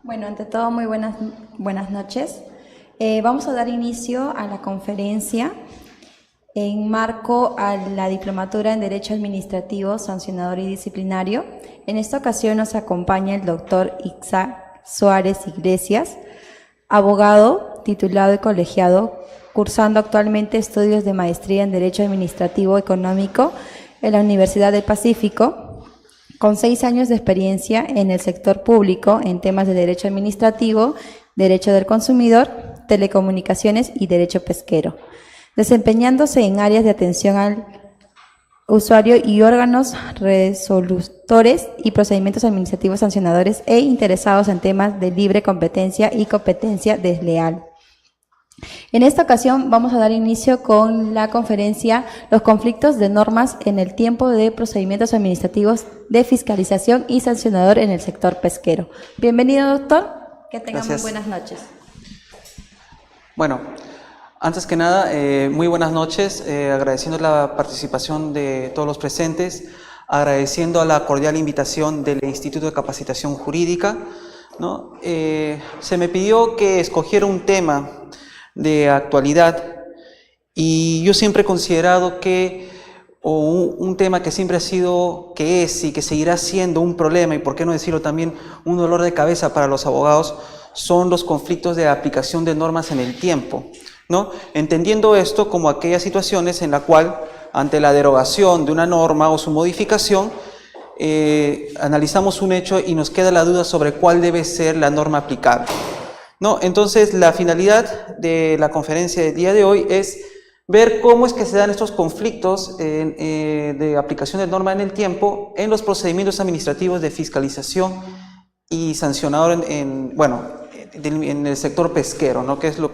Bueno, ante todo, muy buenas noches. Vamos a dar inicio a la conferencia en marco a la Diplomatura en Derecho Administrativo, Sancionador y Disciplinario. En esta ocasión nos acompaña el doctor Isaac Suárez Iglesias, abogado, titulado y colegiado, cursando actualmente estudios de maestría en Derecho Administrativo Económico en la Universidad del Pacífico, con 6 años de experiencia en el sector público en temas de derecho administrativo, derecho del consumidor, telecomunicaciones y derecho pesquero, desempeñándose en áreas de atención al usuario y órganos resolutores y procedimientos administrativos sancionadores e interesados en temas de libre competencia y competencia desleal. En esta ocasión vamos a dar inicio con la conferencia Los conflictos de normas en el tiempo de procedimientos administrativos de fiscalización y sancionador en el sector pesquero. Bienvenido, doctor. Que tenga muy buenas noches. Bueno, antes que nada, muy buenas noches, agradeciendo la participación de todos los presentes, agradeciendo a la cordial invitación del Instituto de Capacitación Jurídica, ¿no? Se me pidió que escogiera un tema de actualidad y yo siempre he considerado que un tema que siempre ha sido, que es y que seguirá siendo un problema y por qué no decirlo también un dolor de cabeza para los abogados son los conflictos de aplicación de normas en el tiempo, ¿no? Entendiendo esto como aquellas situaciones en la cual ante la derogación de una norma o su modificación analizamos un hecho y nos queda la duda sobre cuál debe ser la norma aplicable. No, entonces la finalidad de la conferencia del día de hoy es ver cómo es que se dan estos conflictos de aplicación de norma en el tiempo en los procedimientos administrativos de fiscalización y sancionador en el sector pesquero, ¿no? Que es lo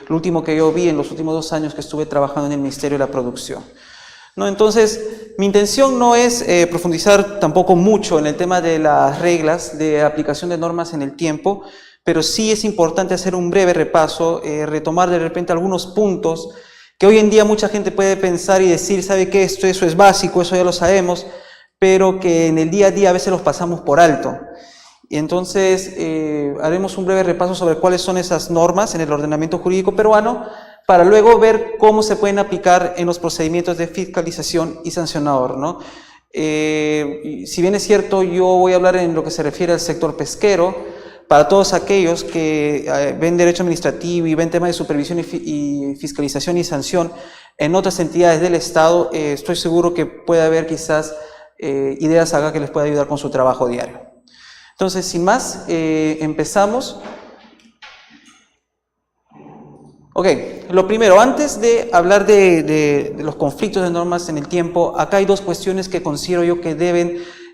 último que yo vi en los últimos 2 años que estuve trabajando en el Ministerio de la Producción. ¿No? Entonces, mi intención no es profundizar tampoco mucho en el tema de las reglas de aplicación de normas en el tiempo, pero sí es importante hacer un breve repaso, retomar de repente algunos puntos que hoy en día mucha gente puede pensar y decir, ¿sabe qué? Eso es básico, eso ya lo sabemos, pero que en el día a día a veces los pasamos por alto. Y entonces haremos un breve repaso sobre cuáles son esas normas en el ordenamiento jurídico peruano, para luego ver cómo se pueden aplicar en los procedimientos de fiscalización y sancionador, ¿no? Si bien es cierto, yo voy a hablar en lo que se refiere al sector pesquero. Para todos aquellos que ven derecho administrativo y ven temas de supervisión y fiscalización y sanción en otras entidades del Estado, estoy seguro que puede haber quizás ideas acá que les pueda ayudar con su trabajo diario. Entonces, sin más, empezamos. Ok, lo primero, antes de hablar de los conflictos de normas en el tiempo, acá hay 2 cuestiones que considero yo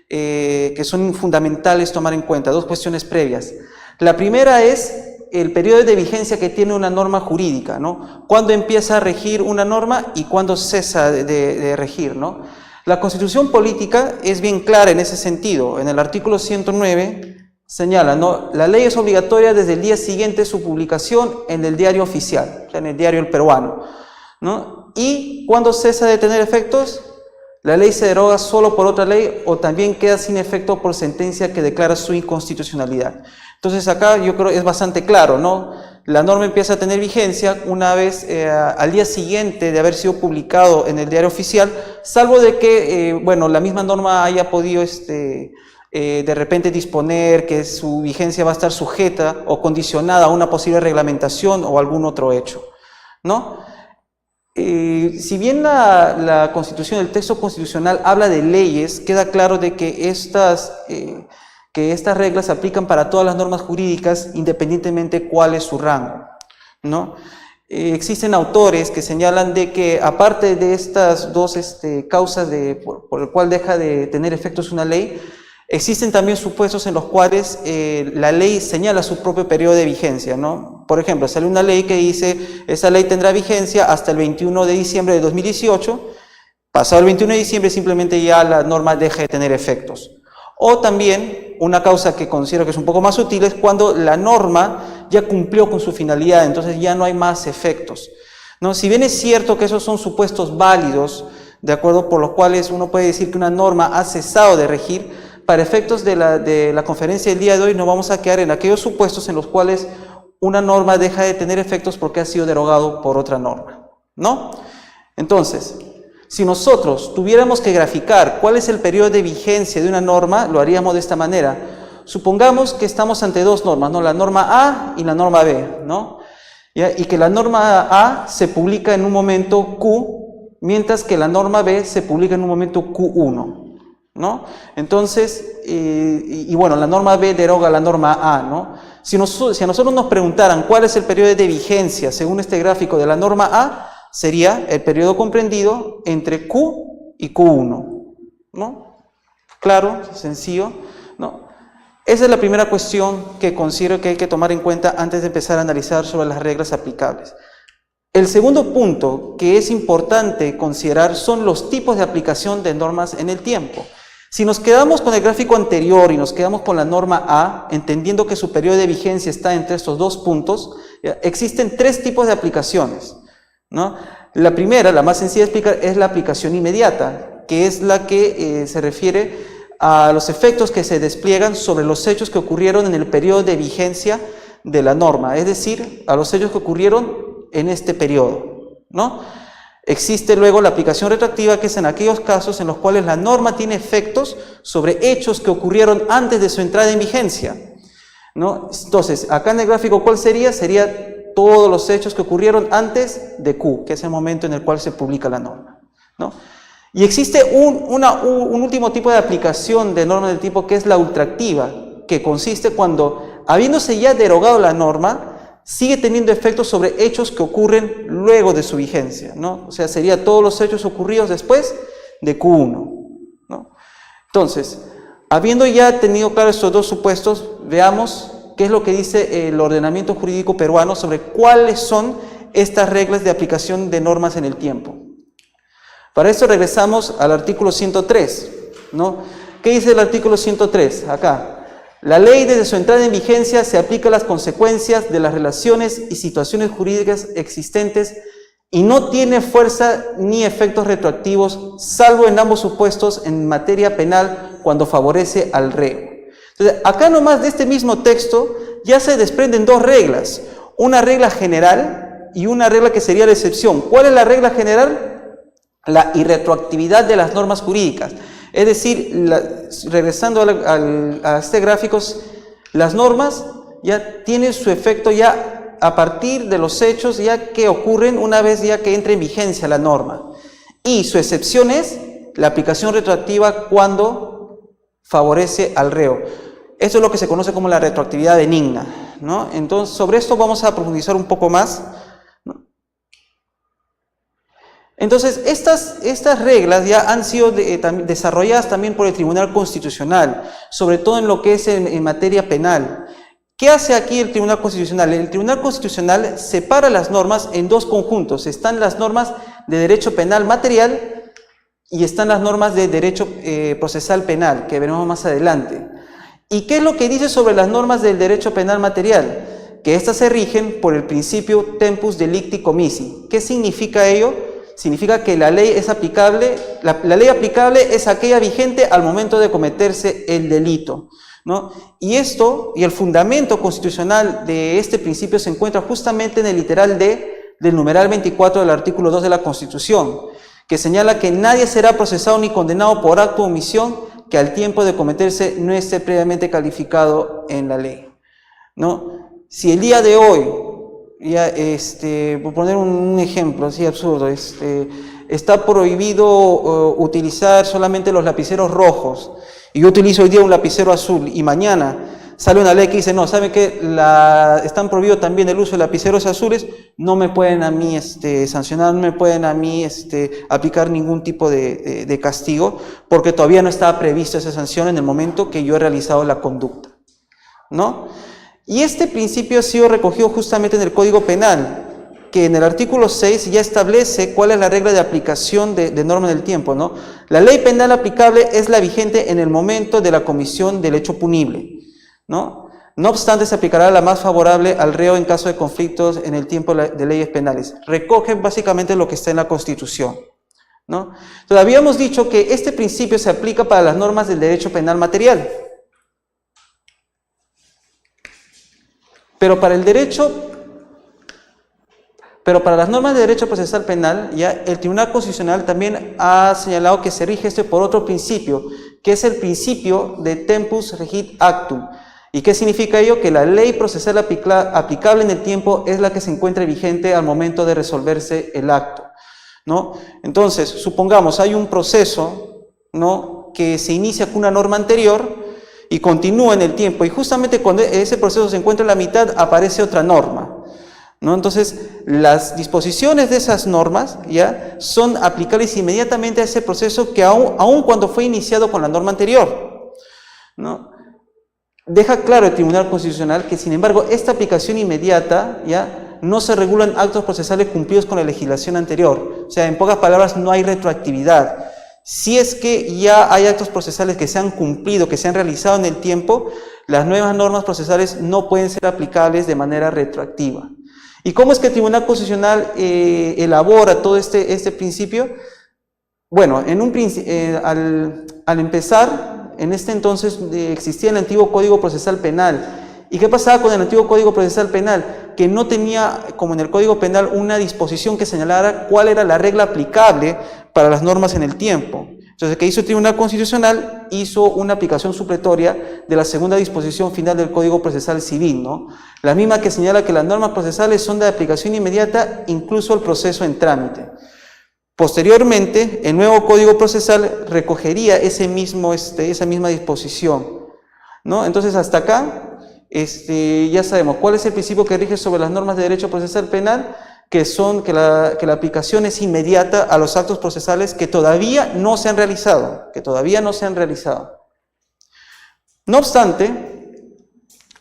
que son fundamentales tomar en cuenta, 2 cuestiones previas. La primera es el periodo de vigencia que tiene una norma jurídica, ¿no? ¿Cuándo empieza a regir una norma y cuándo cesa de regir, ¿no? La Constitución política es bien clara en ese sentido. En el artículo 109 señala, ¿no? La ley es obligatoria desde el día siguiente de su publicación en el diario oficial, o sea, en el diario El Peruano, ¿no? Y cuando cesa de tener efectos, la ley se deroga solo por otra ley o también queda sin efecto por sentencia que declara su inconstitucionalidad. Entonces acá yo creo que es bastante claro, ¿no? La norma empieza a tener vigencia una vez al día siguiente de haber sido publicado en el diario oficial, salvo de que, la misma norma haya podido de repente disponer que su vigencia va a estar sujeta o condicionada a una posible reglamentación o algún otro hecho, ¿no? Si bien la Constitución, el texto constitucional habla de leyes, queda claro de que estas reglas se aplican para todas las normas jurídicas independientemente cuál es su rango, ¿no? Existen autores que señalan de que aparte de estas 2 causas por el cual deja de tener efectos una ley, existen también supuestos en los cuales la ley señala su propio periodo de vigencia, ¿no? Por ejemplo, sale una ley que dice, esa ley tendrá vigencia hasta el 21 de diciembre de 2018, pasado el 21 de diciembre simplemente ya la norma deja de tener efectos. O también, una causa que considero que es un poco más sutil, es cuando la norma ya cumplió con su finalidad, entonces ya no hay más efectos, ¿no? Si bien es cierto que esos son supuestos válidos, de acuerdo, por los cuales uno puede decir que una norma ha cesado de regir, para efectos de la conferencia del día de hoy nos vamos a quedar en aquellos supuestos en los cuales una norma deja de tener efectos porque ha sido derogado por otra norma, ¿no? Entonces, si nosotros tuviéramos que graficar cuál es el periodo de vigencia de una norma, lo haríamos de esta manera. Supongamos que estamos ante dos normas, ¿no? La norma A y la norma B, ¿no? Y que la norma A se publica en un momento Q, mientras que la norma B se publica en un momento Q1, ¿no? Entonces, bueno, la norma B deroga la norma A, ¿no? Si a nosotros nos preguntaran cuál es el periodo de vigencia según este gráfico de la norma A, sería el periodo comprendido entre Q y Q1, ¿no? Claro, sencillo, ¿no? Esa es la primera cuestión que considero que hay que tomar en cuenta antes de empezar a analizar sobre las reglas aplicables. El segundo punto que es importante considerar son los tipos de aplicación de normas en el tiempo. Si nos quedamos con el gráfico anterior y nos quedamos con la norma A, entendiendo que su periodo de vigencia está entre estos dos puntos, existen tres tipos de aplicaciones, ¿no? La primera, la más sencilla de explicar, es la aplicación inmediata, que es la que se refiere a los efectos que se despliegan sobre los hechos que ocurrieron en el periodo de vigencia de la norma, es decir, a los hechos que ocurrieron en este periodo, ¿no? Existe luego la aplicación retroactiva, que es en aquellos casos en los cuales la norma tiene efectos sobre hechos que ocurrieron antes de su entrada en vigencia, ¿no? Entonces, acá en el gráfico, ¿cuál sería? Sería todos los hechos que ocurrieron antes de Q, que es el momento en el cual se publica la norma, ¿no? Y existe un último tipo de aplicación de norma del tipo, que es la ultraactiva, que consiste cuando, habiéndose ya derogado la norma, sigue teniendo efectos sobre hechos que ocurren luego de su vigencia, ¿no? O sea, sería todos los hechos ocurridos después de Q1, ¿no? Entonces, habiendo ya tenido claros estos dos supuestos, veamos qué es lo que dice el ordenamiento jurídico peruano sobre cuáles son estas reglas de aplicación de normas en el tiempo. Para esto regresamos al artículo 103, ¿no? ¿Qué dice el artículo 103? Acá. La ley desde su entrada en vigencia se aplica a las consecuencias de las relaciones y situaciones jurídicas existentes y no tiene fuerza ni efectos retroactivos, salvo en ambos supuestos en materia penal cuando favorece al reo. Entonces, acá nomás de este mismo texto ya se desprenden dos reglas, una regla general y una regla que sería la excepción. ¿Cuál es la regla general? La irretroactividad de las normas jurídicas. Es decir, regresando a este gráfico, las normas ya tienen su efecto ya a partir de los hechos ya que ocurren una vez ya que entra en vigencia la norma. Y su excepción es la aplicación retroactiva cuando favorece al reo. Esto es lo que se conoce como la retroactividad benigna, ¿no? Entonces, sobre esto vamos a profundizar un poco más, ¿no? Entonces, estas reglas ya han sido desarrolladas también por el Tribunal Constitucional, sobre todo en lo que es en materia penal. ¿Qué hace aquí el Tribunal Constitucional? El Tribunal Constitucional separa las normas en dos conjuntos. Están las normas de derecho penal material y están las normas de derecho procesal penal, que veremos más adelante. ¿Y qué es lo que dice sobre las normas del derecho penal material? Que éstas se rigen por el principio tempus delicti comissi. ¿Qué significa ello? Significa que la ley es aplicable, la ley aplicable es aquella vigente al momento de cometerse el delito, ¿no? Y esto, y el fundamento constitucional de este principio se encuentra justamente en el literal D del numeral 24 del artículo 2 de la Constitución, que señala que nadie será procesado ni condenado por acto o omisión que al tiempo de cometerse no esté previamente calificado en la ley, ¿no? Si el día de hoy, ya por poner un ejemplo así absurdo, está prohibido utilizar solamente los lapiceros rojos, y yo utilizo hoy día un lapicero azul, y mañana sale una ley que dice, no, ¿saben qué? Están prohibido también el uso de lapiceros azules, no me pueden a mí sancionar, no me pueden a mí aplicar ningún tipo de castigo, porque todavía no estaba prevista esa sanción en el momento que yo he realizado la conducta, ¿no? Y este principio ha sido recogido justamente en el Código Penal, que en el artículo 6 ya establece cuál es la regla de aplicación de norma del tiempo, ¿no? La ley penal aplicable es la vigente en el momento de la comisión del hecho punible, ¿no? No obstante, se aplicará la más favorable al reo en caso de conflictos en el tiempo de leyes penales. Recoge básicamente lo que está en la Constitución, ¿no? Entonces, habíamos dicho que este principio se aplica para las normas del derecho penal material. Pero para las normas de derecho procesal penal, ya el Tribunal Constitucional también ha señalado que se rige por otro principio, que es el principio de tempus regit actum. ¿Y qué significa ello? Que la ley procesal aplicable en el tiempo es la que se encuentra vigente al momento de resolverse el acto, ¿no? Entonces, supongamos, hay un proceso, ¿no?, que se inicia con una norma anterior y continúa en el tiempo, y justamente cuando ese proceso se encuentra en la mitad, aparece otra norma, ¿no? Entonces, las disposiciones de esas normas ya son aplicables inmediatamente a ese proceso que aun cuando fue iniciado con la norma anterior, ¿no? Deja claro el Tribunal Constitucional que, sin embargo, esta aplicación inmediata ya no se regulan actos procesales cumplidos con la legislación anterior. O sea, en pocas palabras, no hay retroactividad. Si es que ya hay actos procesales que se han cumplido, que se han realizado en el tiempo, las nuevas normas procesales no pueden ser aplicables de manera retroactiva. ¿Y cómo es que el Tribunal Constitucional elabora todo este principio? Bueno, al empezar, en este entonces existía el antiguo Código Procesal Penal. ¿Y qué pasaba con el antiguo Código Procesal Penal? Que no tenía, como en el Código Penal, una disposición que señalara cuál era la regla aplicable para las normas en el tiempo. Entonces, ¿qué hizo el Tribunal Constitucional? Hizo una aplicación supletoria de la segunda disposición final del Código Procesal Civil, ¿no? La misma que señala que las normas procesales son de aplicación inmediata, incluso el proceso en trámite. Posteriormente, el nuevo Código Procesal recogería esa misma disposición, ¿no? Entonces, hasta acá, ya sabemos cuál es el principio que rige sobre las normas de derecho procesal penal, que la aplicación es inmediata a los actos procesales que todavía no se han realizado, No obstante,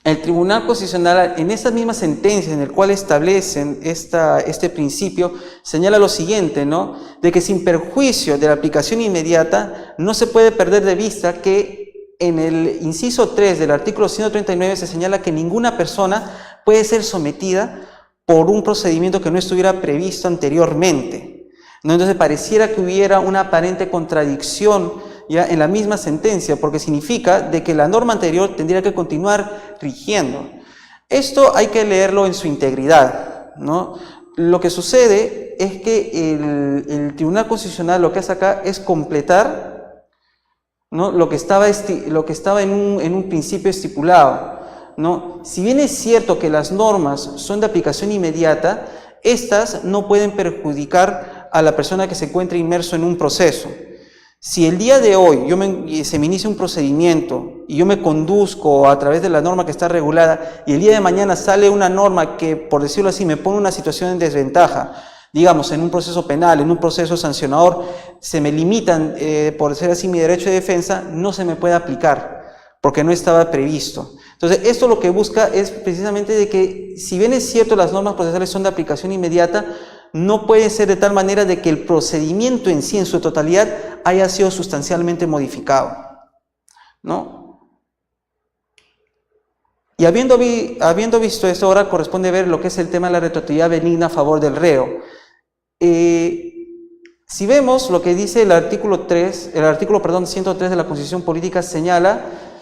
el Tribunal Constitucional, en esas mismas sentencias en el cual establecen este principio, señala lo siguiente, ¿no? De que sin perjuicio de la aplicación inmediata, no se puede perder de vista que en el inciso 3 del artículo 139 se señala que ninguna persona puede ser sometida por un procedimiento que no estuviera previsto anteriormente, ¿no? Entonces pareciera que hubiera una aparente contradicción ya en la misma sentencia, porque significa de que la norma anterior tendría que continuar rigiendo. Esto hay que leerlo en su integridad, ¿no? Lo que sucede es que el Tribunal Constitucional lo que hace acá es completar, ¿no?, lo que estaba en un principio estipulado, ¿no? Si bien es cierto que las normas son de aplicación inmediata, estas no pueden perjudicar a la persona que se encuentra inmerso en un proceso. Si el día de hoy se me inicia un procedimiento y yo me conduzco a través de la norma que está regulada y el día de mañana sale una norma que, por decirlo así, me pone en una situación de desventaja, digamos, en un proceso penal, en un proceso sancionador, se me limitan, por decir así, mi derecho de defensa, no se me puede aplicar porque no estaba previsto. Entonces, esto lo que busca es precisamente de que, si bien es cierto las normas procesales son de aplicación inmediata, no puede ser de tal manera de que el procedimiento en sí, en su totalidad, haya sido sustancialmente modificado, ¿no? Y habiendo visto esto, ahora corresponde ver lo que es el tema de la retroactividad benigna a favor del reo. Si vemos lo que dice el artículo 103 de la Constitución Política,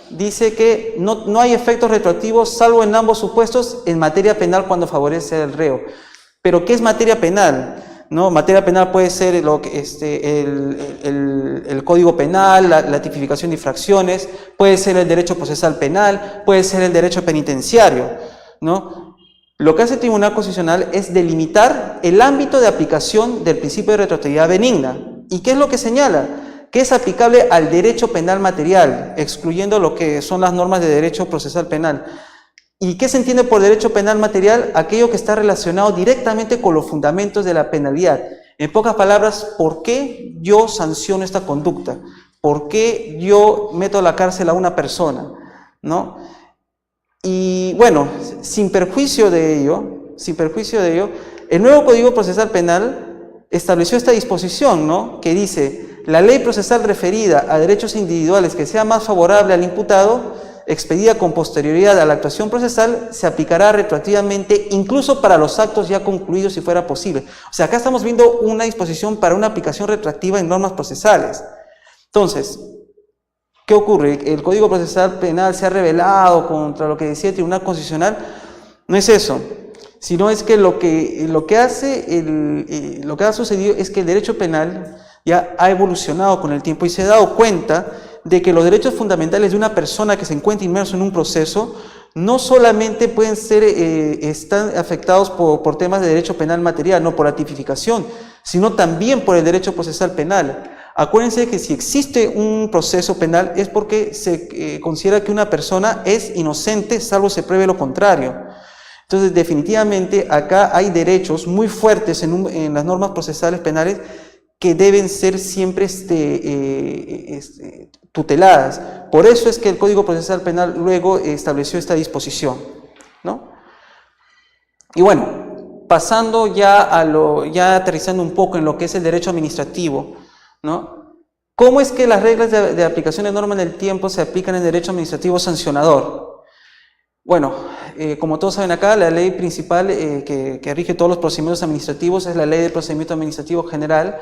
dice que no hay efectos retroactivos salvo en ambos supuestos en materia penal cuando favorece al reo. Pero ¿qué es materia penal? ¿No? Materia penal puede ser el Código Penal, la tipificación de infracciones, puede ser el derecho procesal penal, puede ser el derecho penitenciario, ¿no? Lo que hace el Tribunal Constitucional es delimitar el ámbito de aplicación del principio de retroactividad benigna. ¿Y qué es lo que señala? Que es aplicable al derecho penal material, excluyendo lo que son las normas de derecho procesal penal. ¿Y qué se entiende por derecho penal material? Aquello que está relacionado directamente con los fundamentos de la penalidad. En pocas palabras, ¿por qué yo sanciono esta conducta? ¿Por qué yo meto a la cárcel a una persona? ¿No? Y bueno, sin perjuicio de ello, el nuevo Código Procesal Penal estableció esta disposición, ¿no?, que dice: la ley procesal referida a derechos individuales que sea más favorable al imputado expedida con posterioridad a la actuación procesal se aplicará retroactivamente incluso para los actos ya concluidos si fuera posible. O sea, acá estamos viendo una disposición para una aplicación retroactiva en normas procesales. Entonces, ¿qué ocurre? ¿El Código Procesal Penal se ha rebelado contra lo que decía el Tribunal Constitucional? No es eso, sino es que lo que ha sucedido es que el derecho penal ya ha evolucionado con el tiempo y se ha dado cuenta de que los derechos fundamentales de una persona que se encuentra inmerso en un proceso no solamente pueden ser, están afectados por temas de derecho penal material, no por la tipificación, sino también por el derecho procesal penal. Acuérdense que si existe un proceso penal es porque se considera que una persona es inocente salvo se pruebe lo contrario. Entonces, definitivamente, acá hay derechos muy fuertes en las normas procesales penales que deben ser siempre tuteladas. Por eso es que el Código Procesal Penal luego estableció esta disposición, ¿no? Y bueno, pasando ya aterrizando un poco en lo que es el derecho administrativo, ¿no? ¿Cómo es que las reglas de aplicación de norma en el tiempo se aplican en derecho administrativo sancionador? Bueno, como todos saben acá, la ley principal que rige todos los procedimientos administrativos es la Ley del Procedimiento Administrativo General,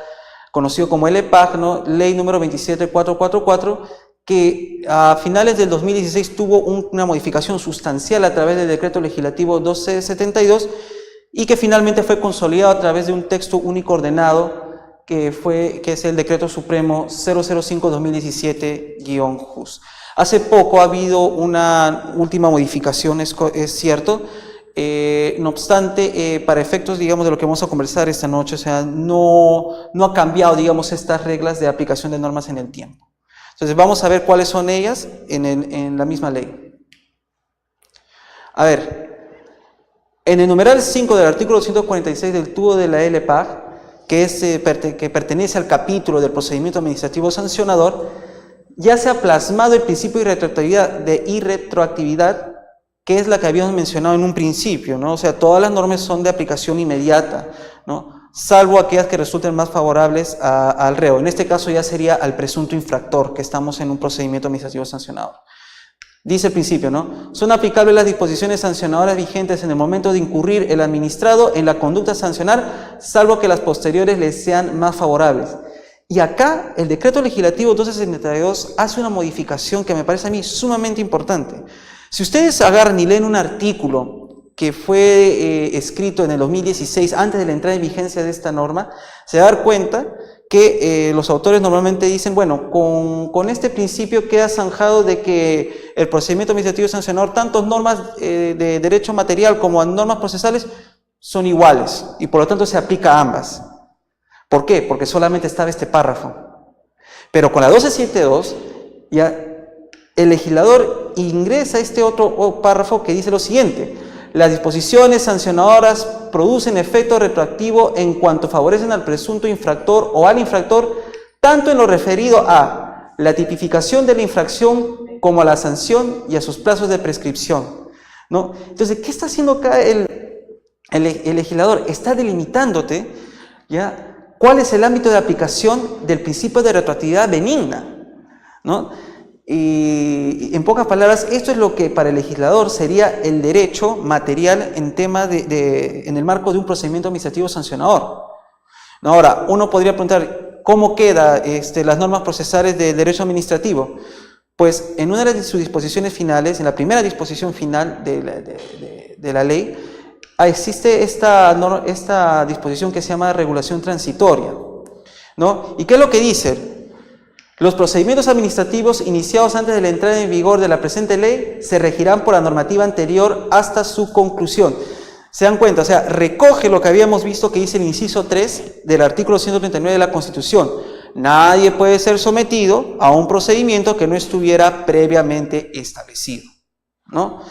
conocido como LPAG, ¿no? Ley número 27444, que a finales del 2016 tuvo una modificación sustancial a través del Decreto Legislativo 1272 y que finalmente fue consolidado a través de un texto único ordenado que es el Decreto Supremo 005-2017-JUS. Hace poco ha habido una última modificación, es cierto, no obstante, para efectos, digamos, de lo que vamos a conversar esta noche, o sea, no ha cambiado, digamos, estas reglas de aplicación de normas en el tiempo. Entonces, vamos a ver cuáles son ellas en la misma ley. A ver, en el numeral 5 del artículo 246 del TUO de la LPAG, que pertenece al capítulo del procedimiento administrativo sancionador, ya se ha plasmado el principio de irretroactividad, que es la que habíamos mencionado en un principio, ¿no? O sea, todas las normas son de aplicación inmediata, ¿no? Salvo aquellas que resulten más favorables al reo. En este caso ya sería al presunto infractor, que estamos en un procedimiento administrativo sancionador. Dice el principio, ¿no? Son aplicables las disposiciones sancionadoras vigentes en el momento de incurrir el administrado en la conducta a sancionar, salvo que las posteriores les sean más favorables. Y acá el Decreto Legislativo 1272 hace una modificación que me parece a mí sumamente importante. Si ustedes agarran y leen un artículo que fue escrito en el 2016, antes de la entrada en vigencia de esta norma, se va a dar cuenta que los autores normalmente dicen, bueno, con este principio queda zanjado de que el procedimiento administrativo sancionador, tanto normas de derecho material como normas procesales, son iguales y por lo tanto se aplica a ambas. ¿Por qué? Porque solamente estaba este párrafo. Pero con la 1272, ya el legislador ingresa este otro párrafo que dice lo siguiente: las disposiciones sancionadoras producen efecto retroactivo en cuanto favorecen al presunto infractor o al infractor, tanto en lo referido a la tipificación de la infracción como a la sanción y a sus plazos de prescripción, ¿no? Entonces, ¿qué está haciendo acá el legislador? Está delimitándote, ¿ya?, cuál es el ámbito de aplicación del principio de retroactividad benigna, ¿no? Y en pocas palabras, esto es lo que para el legislador sería el derecho material en tema en el marco de un procedimiento administrativo sancionador. Ahora, uno podría preguntar, ¿cómo quedan las normas procesales del derecho administrativo? Pues en una de sus disposiciones finales, en la primera disposición final de la ley, existe esta disposición que se llama regulación transitoria, ¿no? ¿Y qué es lo que dice? Los procedimientos administrativos iniciados antes de la entrada en vigor de la presente ley se regirán por la normativa anterior hasta su conclusión. ¿Se dan cuenta? O sea, recoge lo que habíamos visto que dice el inciso 3 del artículo 139 de la Constitución. Nadie puede ser sometido a un procedimiento que no estuviera previamente establecido, ¿no?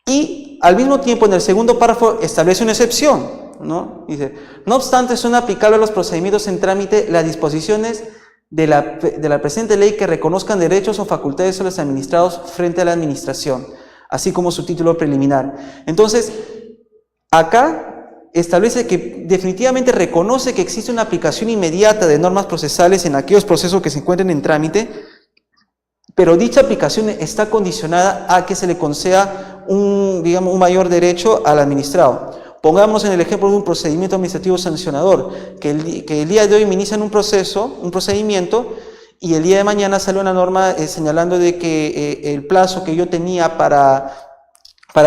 Y al mismo tiempo, en el segundo párrafo establece una excepción, ¿no? Dice, no obstante, son aplicables a los procedimientos en trámite las disposiciones de la presente ley que reconozcan derechos o facultades a los administrados frente a la administración, así como su título preliminar. Entonces, acá establece que definitivamente reconoce que existe una aplicación inmediata de normas procesales en aquellos procesos que se encuentren en trámite, pero dicha aplicación está condicionada a que se le conceda un mayor derecho al administrado. Pongamos en el ejemplo de un procedimiento administrativo sancionador, que el día de hoy me inician un procedimiento, y el día de mañana sale una norma señalando de que el plazo que yo tenía para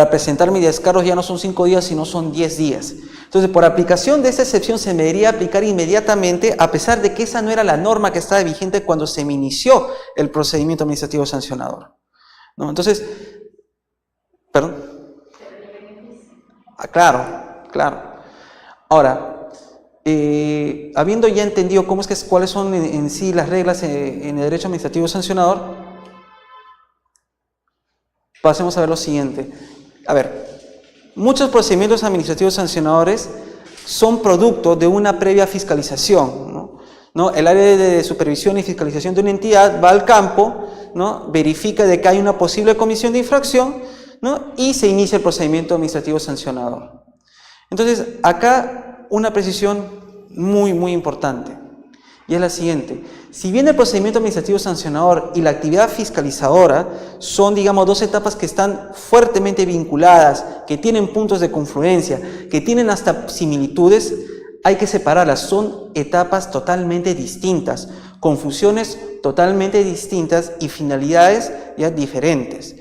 presentar mis descargos ya no son 5 días, sino son 10 días. Entonces, por aplicación de esta excepción se me debería aplicar inmediatamente, a pesar de que esa no era la norma que estaba vigente cuando se me inició el procedimiento administrativo sancionador, ¿no? Entonces, ¿perdón? Claro. Ahora, habiendo ya entendido cuáles son en sí las reglas en el derecho administrativo sancionador, pasemos a ver lo siguiente. A ver, muchos procedimientos administrativos sancionadores son producto de una previa fiscalización, ¿no? El área de supervisión y fiscalización de una entidad va al campo, ¿no? Verifica de que hay una posible comisión de infracción, ¿no? Y se inicia el procedimiento administrativo sancionador. Entonces, acá una precisión muy, muy importante, y es la siguiente. Si bien el procedimiento administrativo sancionador y la actividad fiscalizadora son, digamos, dos etapas que están fuertemente vinculadas, que tienen puntos de confluencia, que tienen hasta similitudes, hay que separarlas. Son etapas totalmente distintas, con funciones totalmente distintas y finalidades ya diferentes.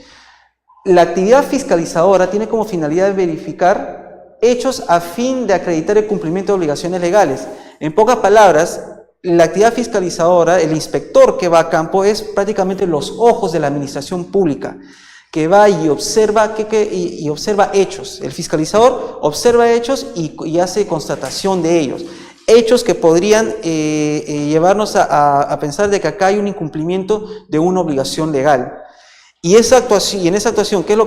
La actividad fiscalizadora tiene como finalidad verificar hechos a fin de acreditar el cumplimiento de obligaciones legales. En pocas palabras, la actividad fiscalizadora, el inspector que va a campo, es prácticamente los ojos de la administración pública, que va y observa, observa hechos. El fiscalizador observa hechos y hace constatación de ellos. Hechos que podrían llevarnos a pensar de que acá hay un incumplimiento de una obligación legal. Y en esa actuación, ¿qué es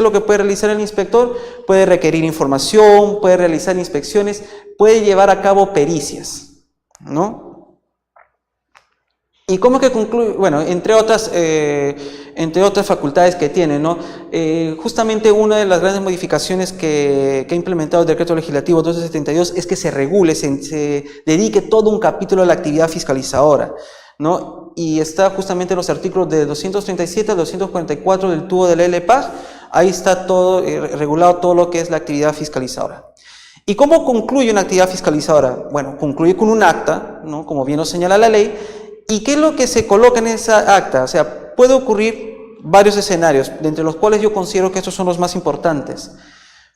lo que puede realizar el inspector? Puede requerir información, puede realizar inspecciones, puede llevar a cabo pericias, ¿no? ¿Y cómo es que concluye? Bueno, entre otras facultades que tiene, ¿no? Justamente una de las grandes modificaciones que ha implementado el Decreto Legislativo 1272 es que se regule, se dedique todo un capítulo a la actividad fiscalizadora, ¿no? Y está justamente en los artículos de 237 al 244 del tubo de la LPAG. Ahí está todo regulado, todo lo que es la actividad fiscalizadora. ¿Y cómo concluye una actividad fiscalizadora? Bueno, concluye con un acta, ¿no? Como bien nos señala la ley. ¿Y qué es lo que se coloca en esa acta? O sea, puede ocurrir varios escenarios, de entre los cuales yo considero que estos son los más importantes.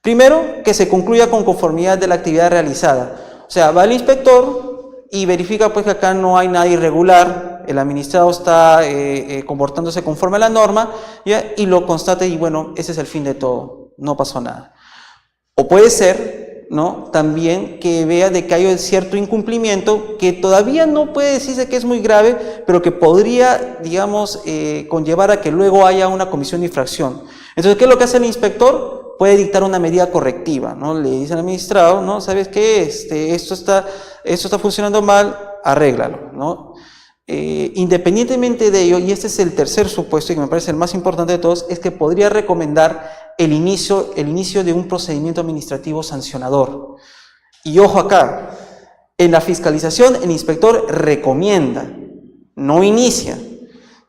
Primero, que se concluya con conformidad de la actividad realizada. O sea, va el inspector y verifica pues que acá no hay nada irregular, el administrado está comportándose conforme a la norma, ¿ya? Y lo constata y bueno, ese es el fin de todo, no pasó nada. O puede ser, ¿no? También que vea de que hay cierto incumplimiento que todavía no puede decirse que es muy grave, pero que podría, digamos, conllevar a que luego haya una comisión de infracción. Entonces, ¿qué es lo que hace el inspector? Puede dictar una medida correctiva, ¿no? Le dice al administrado, ¿no? ¿Sabes qué? Esto está funcionando mal, arréglalo, ¿no? Independientemente de ello, y este es el tercer supuesto y que me parece el más importante de todos, es que podría recomendar el inicio de un procedimiento administrativo sancionador. Y ojo acá, en la fiscalización el inspector recomienda, no inicia.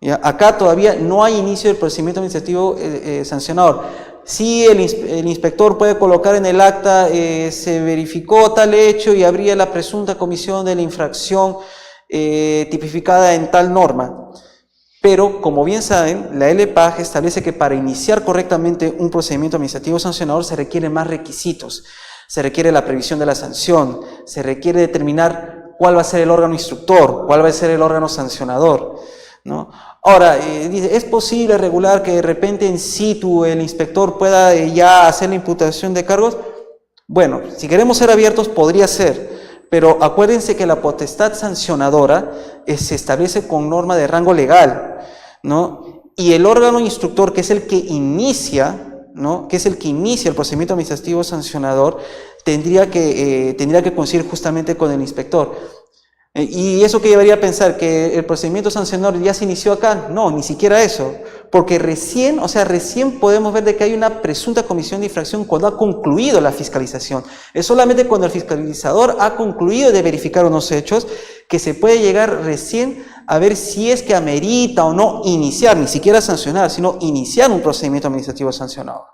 ¿Ya? Acá todavía no hay inicio del procedimiento administrativo sancionador. Sí, el inspector puede colocar en el acta, se verificó tal hecho y habría la presunta comisión de la infracción tipificada en tal norma. Pero, como bien saben, la LPAG establece que para iniciar correctamente un procedimiento administrativo sancionador se requieren más requisitos. Se requiere la previsión de la sanción, se requiere determinar cuál va a ser el órgano instructor, cuál va a ser el órgano sancionador, ¿no? Ahora, dice, ¿es posible regular que de repente en situ el inspector pueda ya hacer la imputación de cargos? Bueno, si queremos ser abiertos, podría ser. Pero acuérdense que la potestad sancionadora se establece con norma de rango legal, ¿no? Y el órgano instructor, que es el que inicia, ¿no? Que es el que inicia el procedimiento administrativo sancionador, tendría que coincidir justamente con el inspector. ¿Y eso qué llevaría a pensar? ¿Que el procedimiento sancionador ya se inició acá? No, ni siquiera eso. Porque recién podemos ver de que hay una presunta comisión de infracción cuando ha concluido la fiscalización. Es solamente cuando el fiscalizador ha concluido de verificar unos hechos que se puede llegar recién a ver si es que amerita o no iniciar, ni siquiera sancionar, sino iniciar un procedimiento administrativo sancionador.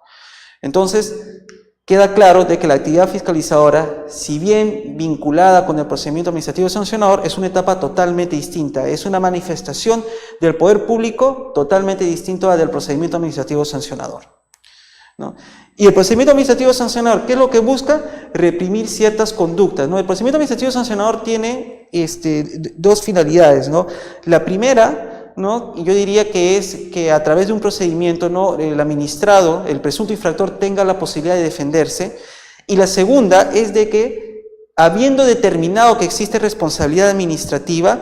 Entonces, queda claro de que la actividad fiscalizadora, si bien vinculada con el procedimiento administrativo sancionador, es una etapa totalmente distinta, es una manifestación del poder público totalmente distinto a del procedimiento administrativo sancionador, ¿no? Y el procedimiento administrativo sancionador, ¿qué es lo que busca? Reprimir ciertas conductas, ¿no? El procedimiento administrativo sancionador tiene dos finalidades, ¿no? La primera, ¿no? Yo diría que es que a través de un procedimiento, ¿no?, el administrado, el presunto infractor, tenga la posibilidad de defenderse. Y la segunda es de que, habiendo determinado que existe responsabilidad administrativa,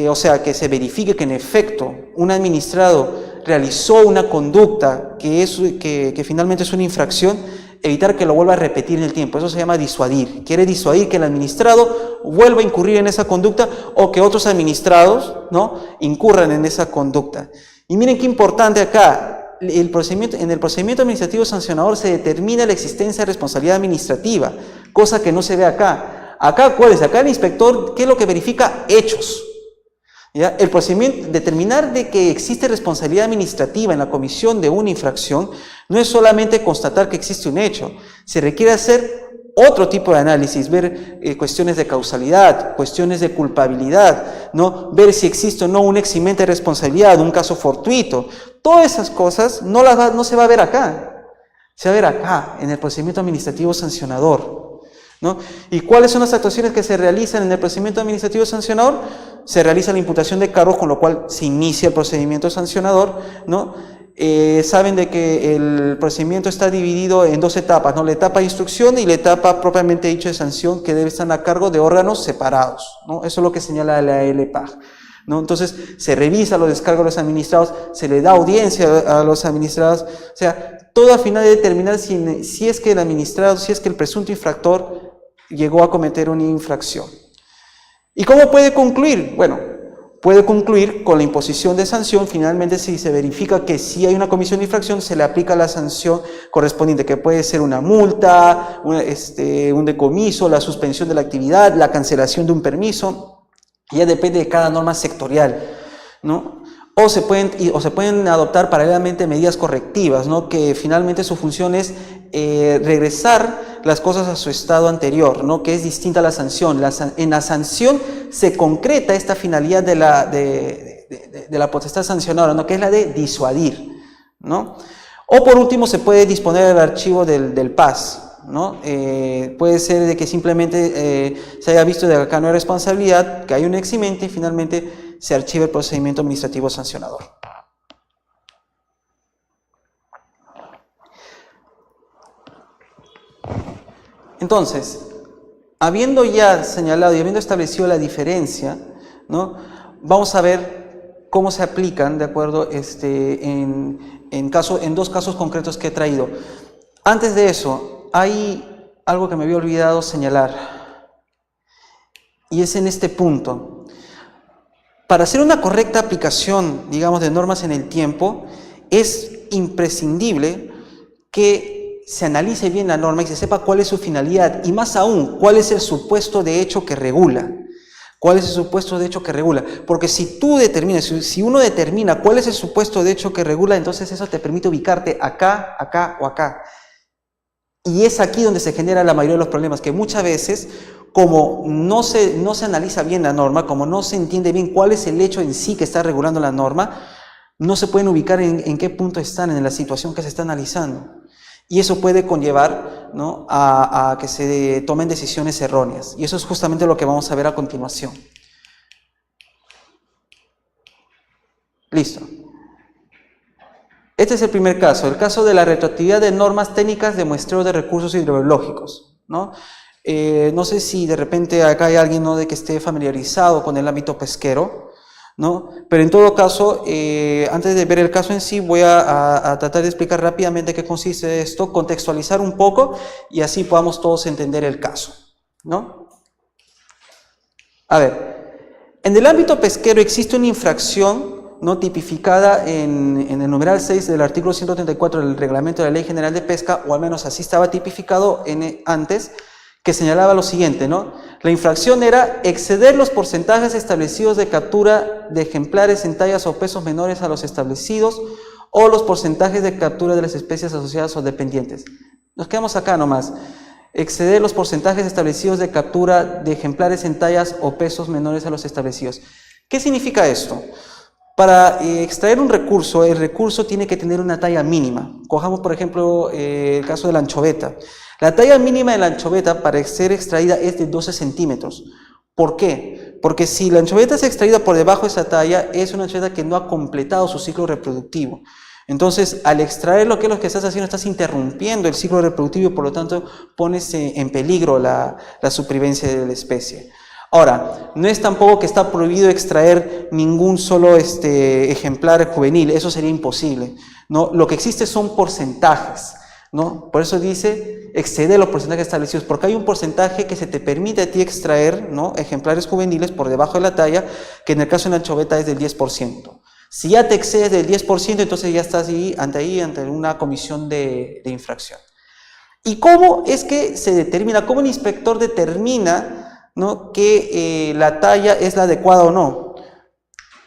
o sea, que se verifique que en efecto un administrado realizó una conducta que finalmente es una infracción, evitar que lo vuelva a repetir en el tiempo. Eso se llama disuadir. Quiere disuadir que el administrado vuelva a incurrir en esa conducta o que otros administrados, ¿no?, incurran en esa conducta. Y miren qué importante acá. En el procedimiento administrativo sancionador se determina la existencia de responsabilidad administrativa, cosa que no se ve acá. Acá, ¿cuál es? Acá el inspector, ¿qué es lo que verifica? Hechos. ¿Ya? El procedimiento, determinar de que existe responsabilidad administrativa en la comisión de una infracción, no es solamente constatar que existe un hecho, se requiere hacer otro tipo de análisis, ver cuestiones de causalidad, cuestiones de culpabilidad, ¿no?, ver si existe o no un eximente de responsabilidad, un caso fortuito. Todas esas cosas no se va a ver acá, se va a ver acá, en el procedimiento administrativo sancionador, ¿no? ¿Y cuáles son las actuaciones que se realizan en el procedimiento administrativo sancionador? Se realiza la imputación de cargos, con lo cual se inicia el procedimiento sancionador, ¿no? Saben de que el procedimiento está dividido en dos etapas, ¿no? La etapa de instrucción y la etapa propiamente dicha de sanción, que debe estar a cargo de órganos separados, ¿no? Eso es lo que señala la LPAG, ¿no? Entonces, se revisa los descargos de los administrados, se le da audiencia a los administrados, o sea, todo a final de determinar si es que el administrado, si es que el presunto infractor llegó a cometer una infracción. ¿Y cómo puede concluir? Bueno, puede concluir con la imposición de sanción. Finalmente, si se verifica que sí hay una comisión de infracción, se le aplica la sanción correspondiente, que puede ser una multa, un decomiso, la suspensión de la actividad, la cancelación de un permiso. Ya depende de cada norma sectorial, ¿no? O se pueden adoptar paralelamente medidas correctivas, ¿no?, que finalmente su función es regresar las cosas a su estado anterior, ¿no?, que es distinta a la sanción. En la sanción se concreta esta finalidad de la potestad sancionadora, ¿no?, que es la de disuadir, ¿no? O por último se puede disponer el archivo del PAS, ¿no? Puede ser de que simplemente se haya visto de que acá no hay responsabilidad, que hay un eximente y finalmente se archiva el procedimiento administrativo sancionador. Entonces, habiendo ya señalado y habiendo establecido la diferencia, ¿no?, vamos a ver cómo se aplican, de acuerdo, en dos casos concretos que he traído. Antes de eso, hay algo que me había olvidado señalar, y es en este punto. Para hacer una correcta aplicación, digamos, de normas en el tiempo, es imprescindible que se analice bien la norma y se sepa cuál es su finalidad, y más aún, cuál es el supuesto de hecho que regula. ¿Cuál es el supuesto de hecho que regula? Porque si uno determina cuál es el supuesto de hecho que regula, entonces eso te permite ubicarte acá, acá o acá. Y es aquí donde se genera la mayoría de los problemas, que muchas veces, como no se analiza bien la norma, como no se entiende bien cuál es el hecho en sí que está regulando la norma, no se pueden ubicar en qué punto están en la situación que se está analizando. Y eso puede conllevar, ¿no?, a que se tomen decisiones erróneas. Y eso es justamente lo que vamos a ver a continuación. Listo. Este es el primer caso, el caso de la retroactividad de normas técnicas de muestreo de recursos hidrobiológicos, ¿no? No sé si de repente acá hay alguien, ¿no?, de que esté familiarizado con el ámbito pesquero, ¿no? Pero en todo caso, antes de ver el caso en sí, voy a tratar de explicar rápidamente qué consiste esto, contextualizar un poco y así podamos todos entender el caso, ¿no? A ver, en el ámbito pesquero existe una infracción, ¿no?, tipificada en el numeral 6 del artículo 134 del reglamento de la Ley General de Pesca, o al menos así estaba tipificado antes, que señalaba lo siguiente, ¿no? La infracción era exceder los porcentajes establecidos de captura de ejemplares en tallas o pesos menores a los establecidos o los porcentajes de captura de las especies asociadas o dependientes. Nos quedamos acá nomás. Exceder los porcentajes establecidos de captura de ejemplares en tallas o pesos menores a los establecidos. ¿Qué significa esto? Para extraer un recurso, el recurso tiene que tener una talla mínima. Cojamos, por ejemplo, el caso de la anchoveta. La talla mínima de la anchoveta para ser extraída es de 12 centímetros. ¿Por qué? Porque si la anchoveta es extraída por debajo de esa talla, es una anchoveta que no ha completado su ciclo reproductivo. Entonces, al extraer lo que estás haciendo, estás interrumpiendo el ciclo reproductivo y por lo tanto pones en peligro la supervivencia de la especie. Ahora, no es tampoco que está prohibido extraer ningún solo ejemplar juvenil, eso sería imposible, ¿no? Lo que existe son porcentajes, ¿no? Por eso dice exceder los porcentajes establecidos, porque hay un porcentaje que se te permite a ti extraer, ¿no? Ejemplares juveniles por debajo de la talla, que en el caso de la anchoveta es del 10%. Si ya te excedes del 10%, entonces ya estás ante una comisión de infracción. ¿Y cómo es que se determina, cómo el inspector determina, ¿no?, que la talla es la adecuada o no?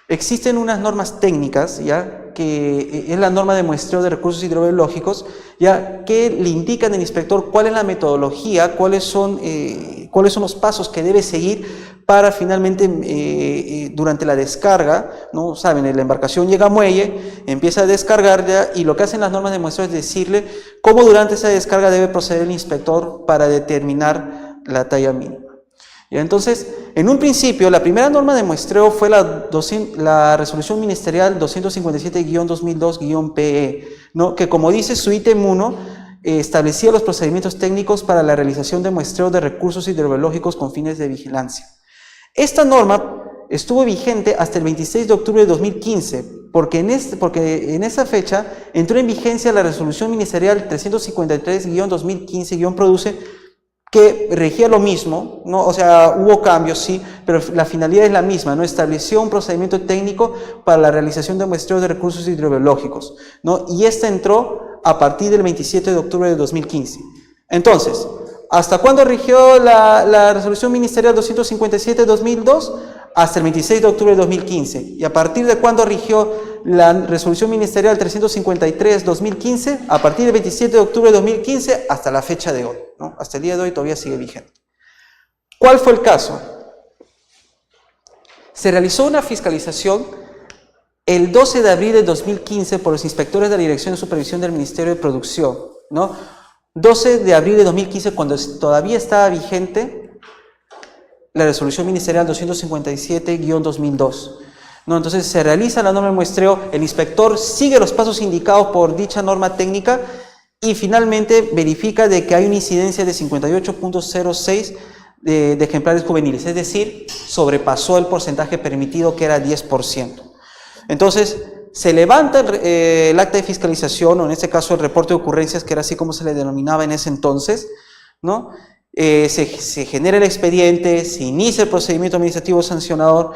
Existen unas normas técnicas, ¿ya?, que es la norma de muestreo de recursos hidrobiológicos, ¿ya?, que le indican al inspector cuál es la metodología, cuáles son los pasos que debe seguir para finalmente, durante la descarga, ¿no? Saben, la embarcación llega a muelle, empieza a descargar ya, y lo que hacen las normas de muestreo es decirle cómo durante esa descarga debe proceder el inspector para determinar la talla mínima. Y entonces, en un principio, la primera norma de muestreo fue la resolución ministerial 257-2002-PE, ¿no?, que, como dice su ítem 1, establecía los procedimientos técnicos para la realización de muestreo de recursos hidrobiológicos con fines de vigilancia. Esta norma estuvo vigente hasta el 26 de octubre de 2015, porque en esa fecha entró en vigencia la resolución ministerial 353-2015-produce, que regía lo mismo, ¿no? O sea, hubo cambios, sí, pero la finalidad es la misma, ¿no? Estableció un procedimiento técnico para la realización de muestreo de recursos hidrobiológicos, ¿no? Y esta entró a partir del 27 de octubre de 2015. Entonces, ¿hasta cuándo rigió la resolución ministerial 257-2002? Hasta el 26 de octubre de 2015. ¿Y a partir de cuándo rigió la resolución ministerial 353-2015? A partir del 27 de octubre de 2015 hasta la fecha de hoy, ¿no? Hasta el día de hoy todavía sigue vigente. ¿Cuál fue el caso? Se realizó una fiscalización el 12 de abril de 2015 por los inspectores de la Dirección de Supervisión del Ministerio de Producción, ¿no? 12 de abril de 2015, cuando todavía estaba vigente la resolución ministerial 257-2002. ¿No? Entonces se realiza la norma de muestreo, el inspector sigue los pasos indicados por dicha norma técnica y finalmente verifica de que hay una incidencia de 58.06 de ejemplares juveniles, es decir, sobrepasó el porcentaje permitido, que era 10%. Entonces se levanta el acta de fiscalización, o en este caso el reporte de ocurrencias, que era así como se le denominaba en ese entonces, ¿no? Se genera el expediente, se inicia el procedimiento administrativo sancionador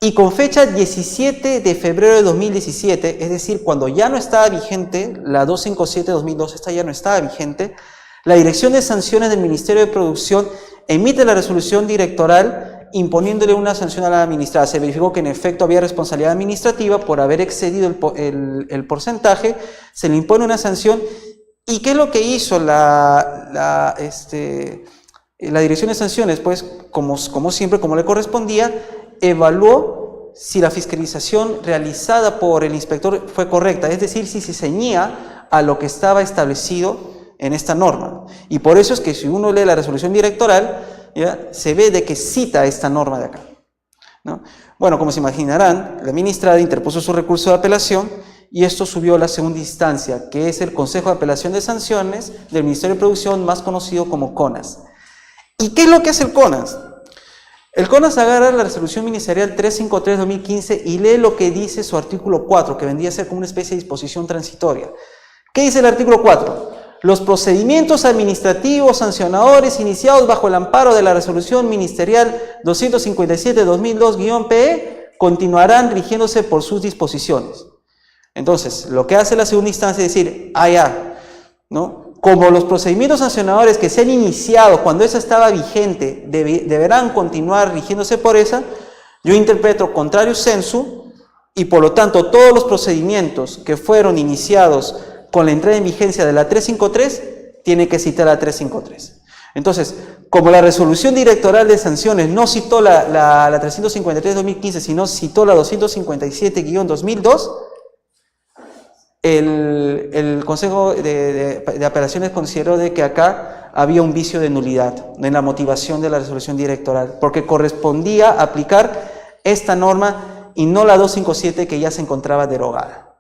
y con fecha 17 de febrero de 2017, es decir, cuando ya no estaba vigente la 257-2002, esta ya no estaba vigente, la Dirección de Sanciones del Ministerio de Producción emite la resolución directoral imponiéndole una sanción a la administrada. Se verificó que en efecto había responsabilidad administrativa por haber excedido el porcentaje, se le impone una sanción. ¿Y qué es lo que hizo la Dirección de Sanciones? Pues, como siempre, como le correspondía, evaluó si la fiscalización realizada por el inspector fue correcta, es decir, si se ceñía a lo que estaba establecido en esta norma. Y por eso es que si uno lee la resolución directoral, ¿ya?, se ve de que cita esta norma de acá, ¿no? Bueno, como se imaginarán, la ministra interpuso su recurso de apelación y esto subió a la segunda instancia, que es el Consejo de Apelación de Sanciones del Ministerio de Producción, más conocido como CONAS. ¿Y qué es lo que hace el CONAS? El CONAS agarra la resolución ministerial 353-2015 y lee lo que dice su artículo 4, que vendría a ser como una especie de disposición transitoria. ¿Qué dice el artículo 4? Los procedimientos administrativos sancionadores iniciados bajo el amparo de la resolución ministerial 257-2002-PE continuarán rigiéndose por sus disposiciones. Entonces, lo que hace la segunda instancia es decir, ya, ¿no? como los procedimientos sancionadores que se han iniciado cuando esa estaba vigente deberán continuar rigiéndose por esa, yo interpreto contrario sensu y por lo tanto todos los procedimientos que fueron iniciados con la entrada en vigencia de la 353 tienen que citar la 353. Entonces, como la resolución directoral de sanciones no citó la 353-2015, sino citó la 257-2002, el Consejo de Apelaciones consideró de que acá había un vicio de nulidad en la motivación de la resolución directoral, porque correspondía aplicar esta norma y no la 257 que ya se encontraba derogada.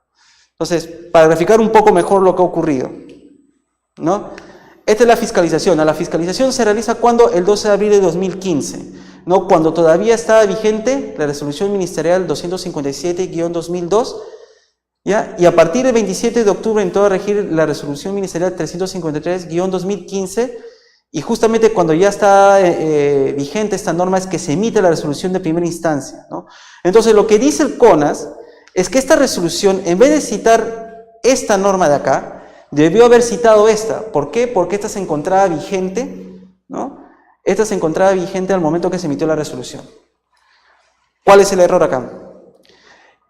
Entonces, para graficar un poco mejor lo que ha ocurrido, ¿no? Esta es la fiscalización. La fiscalización se realiza cuando el 12 de abril de 2015, ¿no? Cuando todavía estaba vigente la resolución ministerial 257-2002, ¿ya? Y a partir del 27 de octubre entró a regir la resolución ministerial 353-2015, y justamente cuando ya está vigente esta norma es que se emite la resolución de primera instancia, ¿no? Entonces lo que dice el CONAS es que esta resolución, en vez de citar esta norma de acá, debió haber citado esta. ¿Por qué? Porque esta se encontraba vigente, ¿no? Esta se encontraba vigente al momento que se emitió la resolución. ¿Cuál es el error acá?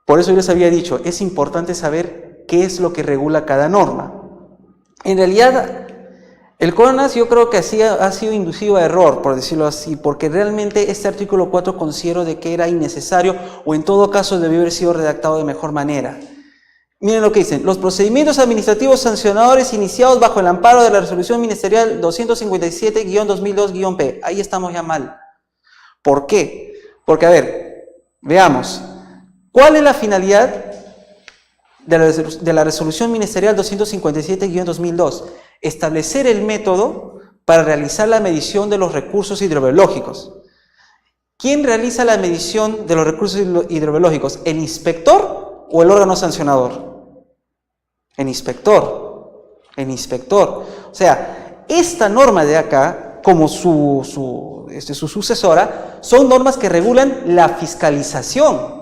Por eso yo les había dicho, es importante saber qué es lo que regula cada norma. En realidad, el CONAS yo creo que ha sido inducido a error, por decirlo así, porque realmente este artículo 4 considero de que era innecesario o en todo caso debió haber sido redactado de mejor manera. Miren lo que dicen: los procedimientos administrativos sancionadores iniciados bajo el amparo de la resolución ministerial 257-2002-P. Ahí estamos ya mal. ¿Por qué? Porque, a ver, veamos. ¿Cuál es la finalidad de la resolución ministerial 257-2002? Establecer el método para realizar la medición de los recursos hidrobiológicos. ¿Quién realiza la medición de los recursos hidrobiológicos? ¿El inspector o el órgano sancionador? El inspector. El inspector. O sea, esta norma de acá, como su sucesora, son normas que regulan la fiscalización.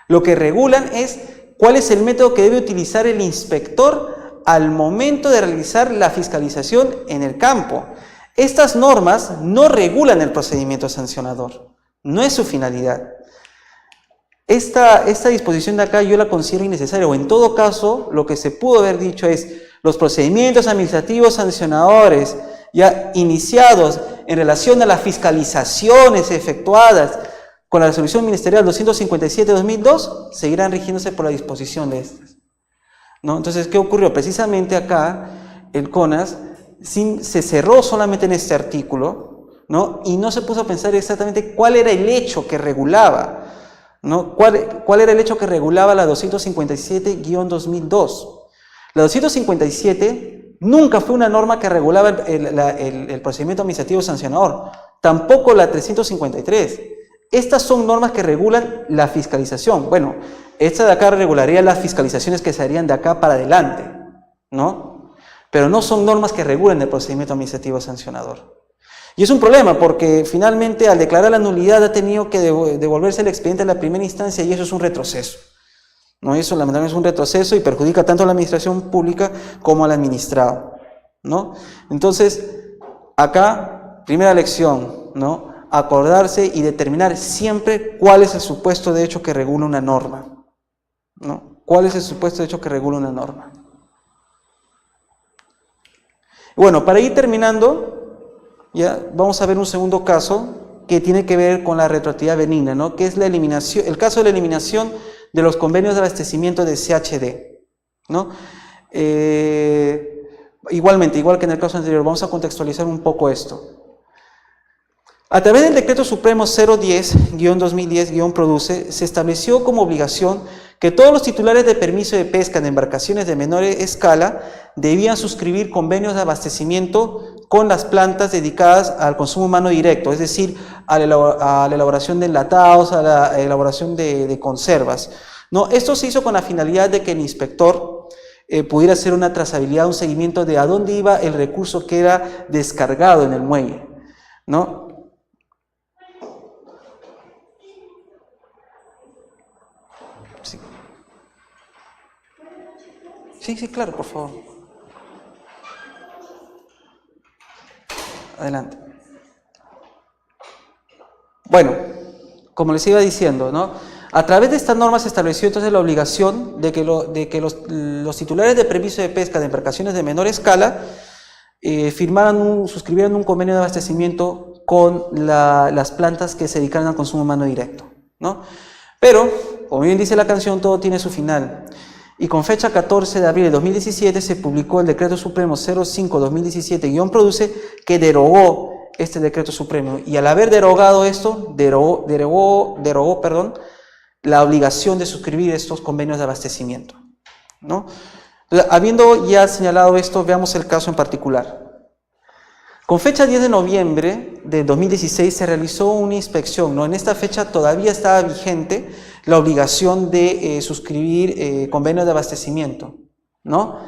Lo que regulan es cuál es el método que debe utilizar el inspector al momento de realizar la fiscalización en el campo. Estas normas no regulan el procedimiento sancionador, no es su finalidad. Esta disposición de acá yo la considero innecesaria, o en todo caso, lo que se pudo haber dicho es: los procedimientos administrativos sancionadores ya iniciados en relación a las fiscalizaciones efectuadas con la resolución ministerial 257-2002 seguirán rigiéndose por la disposición de estas, ¿no? Entonces, ¿qué ocurrió? Precisamente acá el CONAS se cerró solamente en este artículo, ¿no? Y no se puso a pensar exactamente cuál era el hecho que regulaba, ¿no? ¿Cuál era el hecho que regulaba la 257-2002? La 257 nunca fue una norma que regulaba el procedimiento administrativo sancionador, tampoco la 353. Estas son normas que regulan la fiscalización. Bueno, esta de acá regularía las fiscalizaciones que se harían de acá para adelante, ¿no? Pero no son normas que regulan el procedimiento administrativo sancionador. Y es un problema porque finalmente al declarar la nulidad ha tenido que devolverse el expediente a la primera instancia, y eso es un retroceso, ¿no? Y eso lamentablemente es un retroceso y perjudica tanto a la administración pública como al administrado, ¿no? Entonces, acá, primera lección, ¿no? Acordarse y determinar siempre cuál es el supuesto de hecho que regula una norma, ¿no? ¿Cuál es el supuesto de hecho que regula una norma? Bueno, para ir terminando, ya vamos a ver un segundo caso que tiene que ver con la retroactividad benigna, ¿no? Que es la eliminación, el caso de la eliminación de los convenios de abastecimiento de CHD, ¿no? Igualmente, igual que en el caso anterior, vamos a contextualizar un poco esto. A través del Decreto Supremo 010-2010-Produce, se estableció como obligación que todos los titulares de permiso de pesca en embarcaciones de menor escala debían suscribir convenios de abastecimiento con las plantas dedicadas al consumo humano directo, es decir, a la elaboración de enlatados, a la elaboración de conservas, ¿no? Esto se hizo con la finalidad de que el inspector pudiera hacer una trazabilidad, un seguimiento de a dónde iba el recurso que era descargado en el muelle, ¿no? Sí, claro, por favor. Adelante. Bueno, como les iba diciendo, ¿no? A través de esta norma se estableció entonces la obligación de que los titulares de permiso de pesca de embarcaciones de menor escala suscribieran un convenio de abastecimiento con las plantas que se dedicaran al consumo humano directo, ¿no? Pero, como bien dice la canción, todo tiene su final. Y con fecha 14 de abril de 2017 se publicó el Decreto Supremo 05-2017-Produce que derogó este Decreto Supremo. Y al haber derogado esto, derogó la obligación de suscribir estos convenios de abastecimiento, ¿no? Entonces, habiendo ya señalado esto, veamos el caso en particular. Con fecha 10 de noviembre de 2016 se realizó una inspección, ¿no? En esta fecha todavía estaba vigente la obligación de suscribir convenios de abastecimiento, ¿no?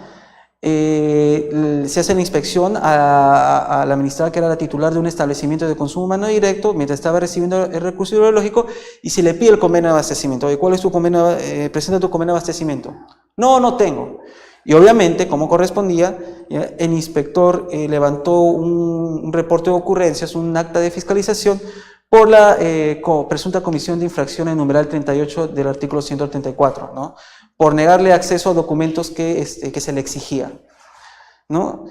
Se hace la inspección a la administradora que era la titular de un establecimiento de consumo humano directo mientras estaba recibiendo el recurso hidrológico y se le pide el convenio de abastecimiento. Oye, ¿cuál es tu convenio? Presenta tu convenio de abastecimiento. No, no tengo. Y obviamente, como correspondía, el inspector levantó un reporte de ocurrencias, un acta de fiscalización por la presunta comisión de infracción en numeral 38 del artículo 134, ¿no? Por negarle acceso a documentos que se le exigía, ¿no?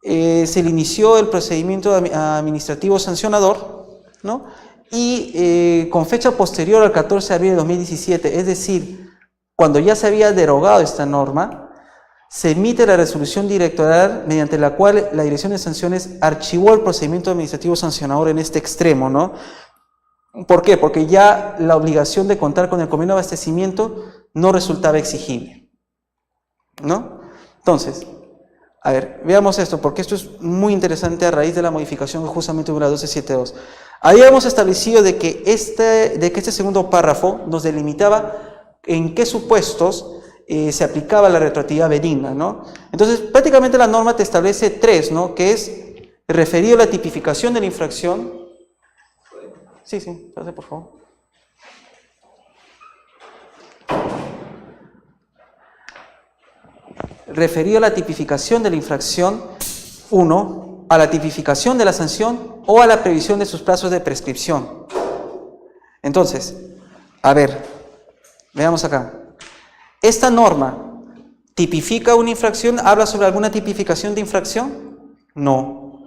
Se le inició el procedimiento administrativo sancionador, ¿no? Y con fecha posterior al 14 de abril de 2017, es decir, cuando ya se había derogado esta norma, se emite la resolución directorial mediante la cual la Dirección de Sanciones archivó el procedimiento administrativo sancionador en este extremo, ¿no? ¿Por qué? Porque ya la obligación de contar con el convenio de abastecimiento no resultaba exigible, ¿no? Entonces, a ver, veamos esto, porque esto es muy interesante a raíz de la modificación justamente de la 1272. Ahí hemos establecido de que este segundo párrafo nos delimitaba en qué supuestos se aplicaba la retroactividad benigna, ¿no? Entonces, prácticamente la norma te establece tres, ¿no? Que es referido a la tipificación de la infracción. Sí, pase por favor. Referido a la tipificación de la infracción, 1, a la tipificación de la sanción o a la previsión de sus plazos de prescripción. Entonces, a ver, veamos acá. ¿Esta norma tipifica una infracción? ¿Habla sobre alguna tipificación de infracción? No.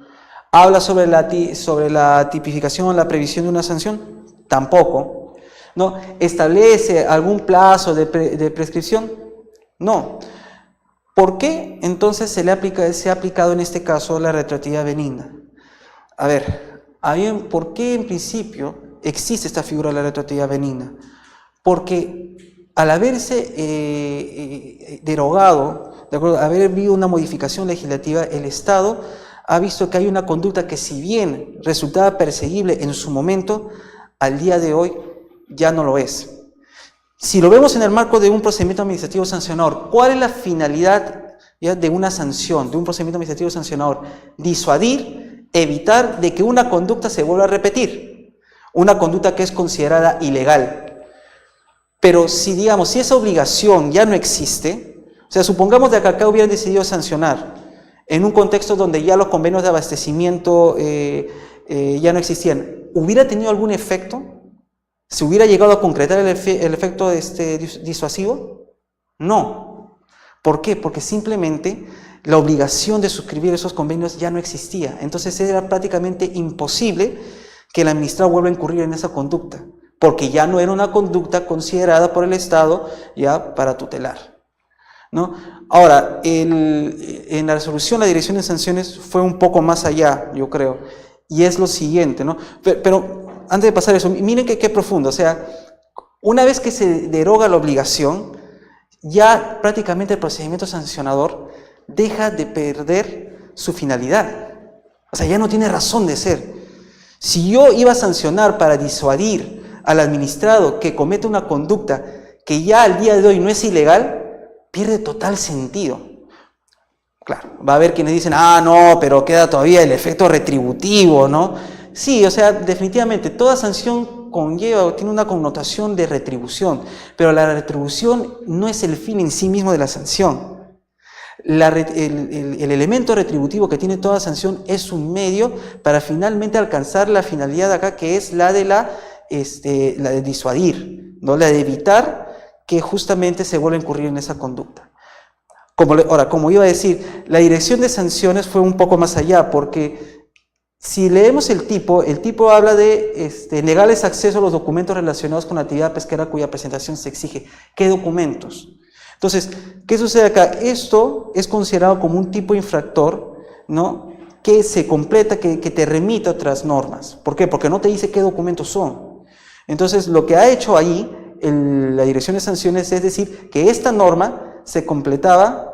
¿Habla sobre la tipificación o la previsión de una sanción? Tampoco. ¿No? ¿Establece algún plazo de prescripción? No. ¿Por qué entonces se ha aplicado en este caso la retroactividad benigna? A ver, ¿por qué en principio existe esta figura de la retroactividad benigna? Porque al haberse derogado, de acuerdo, haber habido una modificación legislativa, el Estado ha visto que hay una conducta que, si bien resultaba perseguible en su momento, al día de hoy ya no lo es. Si lo vemos en el marco de un procedimiento administrativo sancionador, ¿cuál es la finalidad de una sanción, de un procedimiento administrativo sancionador? Disuadir, evitar de que una conducta se vuelva a repetir, una conducta que es considerada ilegal. Pero si esa obligación ya no existe, o sea, supongamos de que acá hubieran decidido sancionar en un contexto donde ya los convenios de abastecimiento ya no existían, ¿hubiera tenido algún efecto? ¿Se hubiera llegado a concretar el efecto disuasivo? No. ¿Por qué? Porque simplemente la obligación de suscribir esos convenios ya no existía. Entonces era prácticamente imposible que el administrador vuelva a incurrir en esa conducta, porque ya no era una conducta considerada por el Estado ya para tutelar, ¿no? Ahora, en la resolución la Dirección de Sanciones fue un poco más allá, yo creo, y es lo siguiente, ¿no? Pero antes de pasar eso, miren qué profundo, o sea, una vez que se deroga la obligación, ya prácticamente el procedimiento sancionador deja de perder su finalidad, o sea, ya no tiene razón de ser. Si yo iba a sancionar para disuadir al administrado que comete una conducta que ya al día de hoy no es ilegal, pierde total sentido. Claro, va a haber quienes dicen, no, pero queda todavía el efecto retributivo, ¿no? Sí, o sea, definitivamente, toda sanción tiene una connotación de retribución, pero la retribución no es el fin en sí mismo de la sanción. el elemento retributivo que tiene toda sanción es un medio para finalmente alcanzar la finalidad de acá, que es la de disuadir, ¿no? La de evitar que justamente se vuelva a incurrir en esa conducta. Ahora, como iba a decir, la dirección de sanciones fue un poco más allá, porque si leemos el tipo habla de legales acceso a los documentos relacionados con la actividad pesquera cuya presentación se exige. ¿Qué documentos? Entonces, ¿qué sucede acá? Esto es considerado como un tipo infractor, ¿no? Que se completa, que te remite a otras normas. ¿Por qué? Porque no te dice qué documentos son. Entonces, lo que ha hecho ahí la Dirección de Sanciones es decir que esta norma se completaba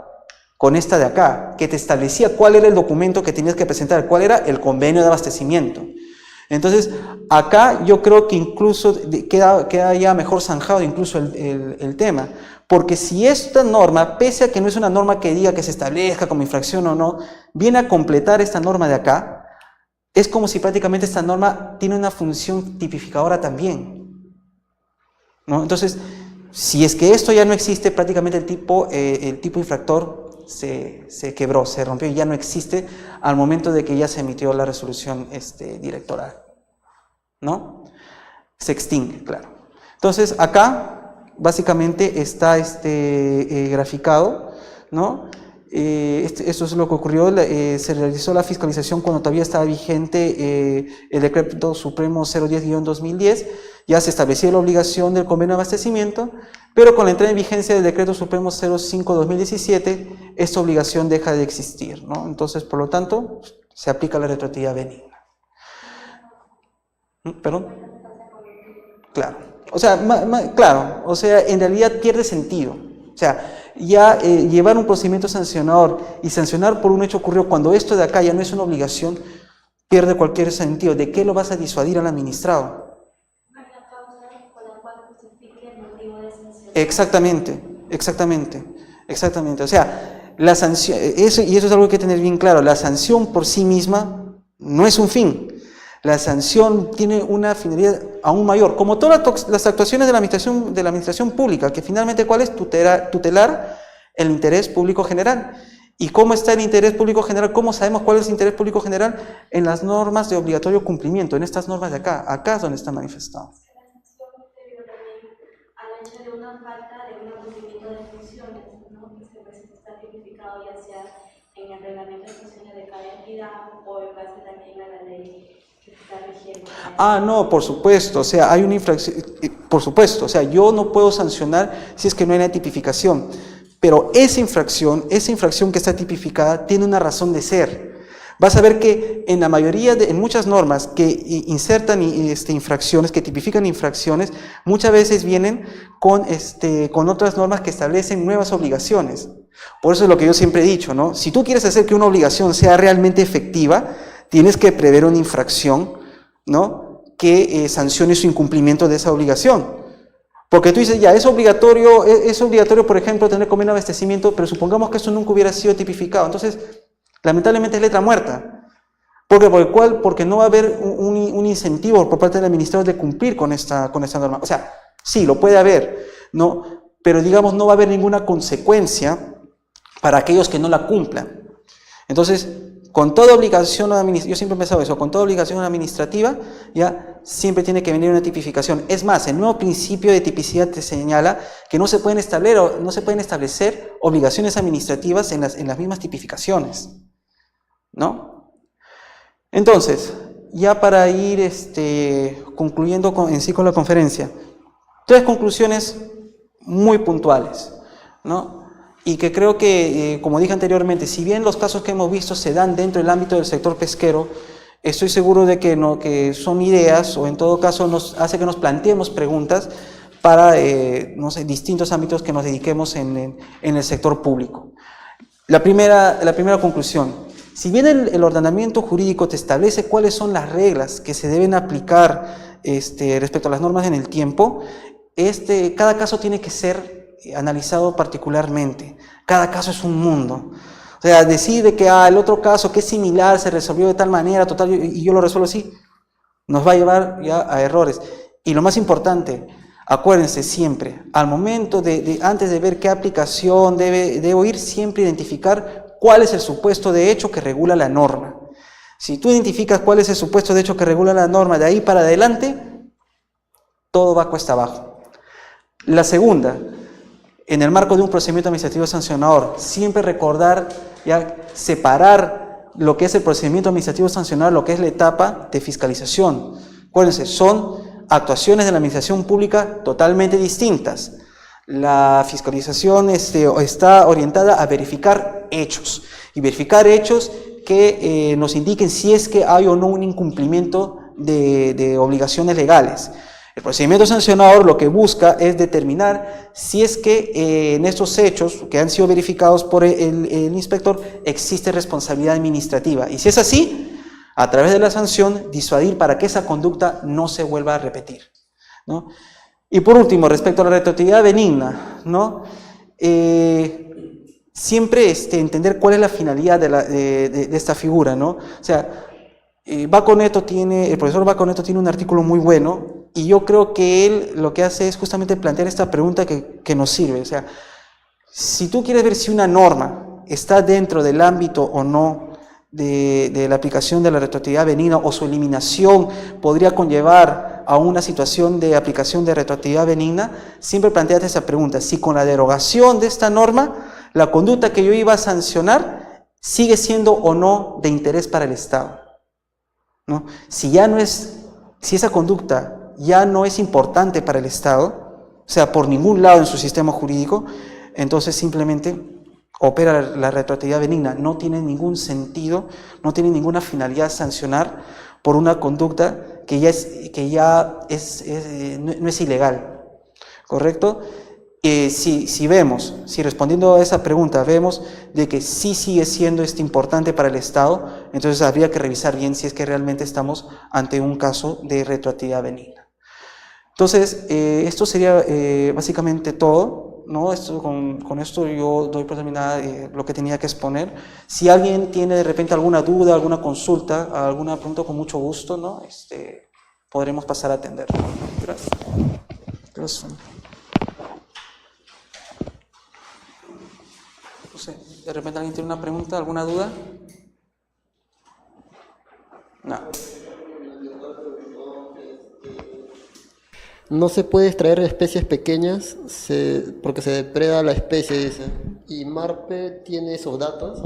con esta de acá, que te establecía cuál era el documento que tenías que presentar, cuál era el convenio de abastecimiento. Entonces, acá yo creo que incluso queda ya mejor zanjado incluso el tema, porque si esta norma, pese a que no es una norma que diga que se establezca como infracción o no, viene a completar esta norma de acá, es como si prácticamente esta norma tiene una función tipificadora también, ¿no? Entonces, si es que esto ya no existe, prácticamente el tipo infractor se quebró, se rompió y ya no existe al momento de que ya se emitió la resolución directoral, ¿no? Se extingue, claro. Entonces, acá básicamente está graficado, ¿no? Esto es lo que ocurrió, se realizó la fiscalización cuando todavía estaba vigente el Decreto Supremo 010-2010, ya se establecía la obligación del convenio de abastecimiento, pero con la entrada en vigencia del Decreto Supremo 05-2017, esta obligación deja de existir, ¿no? Entonces, por lo tanto, se aplica la retroactividad benigna. ¿Perdón? Claro. O sea, claro, o sea, en realidad pierde sentido. O sea, ya llevar un procedimiento sancionador y sancionar por un hecho ocurrido cuando esto de acá ya no es una obligación, pierde cualquier sentido. ¿De qué lo vas a disuadir al administrado? Exactamente. O sea, la sanción, y eso es algo que hay que tener bien claro, la sanción por sí misma no es un fin. La sanción tiene una finalidad aún mayor, como todas las actuaciones de la administración pública, que finalmente ¿cuál es? Tutelar el interés público general. ¿Y cómo está el interés público general? ¿Cómo sabemos cuál es el interés público general? En las normas de obligatorio cumplimiento, en estas normas de acá. Acá es donde está manifestado. En el reglamento de funciones de cada entidad o en base también a la ley que está rigiendo. No, por supuesto, o sea, hay una infracción, por supuesto, o sea, yo no puedo sancionar si es que no hay una tipificación, pero esa infracción que está tipificada tiene una razón de ser. Vas a ver que en la mayoría, en muchas normas que insertan infracciones, que tipifican infracciones, muchas veces vienen con otras normas que establecen nuevas obligaciones. Por eso es lo que yo siempre he dicho, ¿no? Si tú quieres hacer que una obligación sea realmente efectiva, tienes que prever una infracción, ¿no? Que sancione su incumplimiento de esa obligación. Porque tú dices, ya, es obligatorio, por ejemplo, tener convenio de abastecimiento, pero supongamos que eso nunca hubiera sido tipificado. Entonces, lamentablemente es letra muerta. ¿Por qué? Porque no va a haber un incentivo por parte del administrador de cumplir con esta norma. O sea, sí, lo puede haber, ¿no? Pero digamos, no va a haber ninguna consecuencia para aquellos que no la cumplan. Entonces, con toda obligación administrativa, yo siempre he pensado eso, con toda obligación administrativa, ya siempre tiene que venir una tipificación. Es más, el nuevo principio de tipicidad te señala que no se pueden establecer obligaciones administrativas en las mismas tipificaciones, ¿no? Entonces, ya para ir concluyendo en sí con la conferencia, 3 conclusiones muy puntuales, ¿no? Y que creo que, como dije anteriormente, si bien los casos que hemos visto se dan dentro del ámbito del sector pesquero, estoy seguro de que son ideas, o en todo caso hace que nos planteemos preguntas para, no sé, distintos ámbitos que nos dediquemos en el sector público. La primera conclusión: si bien el ordenamiento jurídico te establece cuáles son las reglas que se deben aplicar respecto a las normas en el tiempo, cada caso tiene que ser analizado particularmente. Cada caso es un mundo. O sea, decir que el otro caso que es similar se resolvió de tal manera, y yo lo resuelvo así, nos va a llevar ya a errores. Y lo más importante, Acuérdense siempre, al momento antes de ver qué aplicación debo ir, siempre identificar cuál es el supuesto de hecho que regula la norma. Si tú identificas cuál es el supuesto de hecho que regula la norma, de ahí para adelante, todo va cuesta abajo. La segunda, en el marco de un procedimiento administrativo sancionador, siempre recordar, ya, separar lo que es el procedimiento administrativo sancionador, lo que es la etapa de fiscalización. Acuérdense, son actuaciones de la administración pública totalmente distintas. La fiscalización está orientada a verificar hechos, y verificar hechos que nos indiquen si es que hay o no un incumplimiento de obligaciones legales. El procedimiento sancionador lo que busca es determinar si es que en estos hechos que han sido verificados por el inspector existe responsabilidad administrativa, y si es así, a través de la sanción, disuadir para que esa conducta no se vuelva a repetir, ¿no? Y por último, respecto a la retroactividad benigna, ¿no? Siempre entender cuál es la finalidad de esta figura, ¿no? O sea, el profesor Baconeto tiene un artículo muy bueno, y yo creo que él lo que hace es justamente plantear esta pregunta que nos sirve. O sea, si tú quieres ver si una norma está dentro del ámbito o no de la aplicación de la retroactividad benigna, o su eliminación podría conllevar a una situación de aplicación de retroactividad benigna, siempre planteate esa pregunta: si con la derogación de esta norma, la conducta que yo iba a sancionar sigue siendo o no de interés para el Estado, ¿no? Si esa conducta ya no es importante para el Estado, o sea, por ningún lado en su sistema jurídico, entonces simplemente opera la retroactividad benigna. No tiene ningún sentido, no tiene ninguna finalidad sancionar por una conducta que no es ilegal, ¿correcto? Si respondiendo a esa pregunta vemos de que sí sigue siendo importante para el Estado, entonces habría que revisar bien si es que realmente estamos ante un caso de retroactividad benigna. Entonces, esto sería básicamente todo, ¿no? Con esto yo doy por terminada lo que tenía que exponer. Si alguien tiene de repente alguna duda, alguna consulta, alguna pregunta, con mucho gusto, ¿no? Podremos pasar a atender. Gracias. Gracias. No sé, ¿de repente alguien tiene una pregunta, alguna duda? No. No se puede extraer especies pequeñas porque se depreda la especie, dice. ¿Y MARPE tiene esos datos?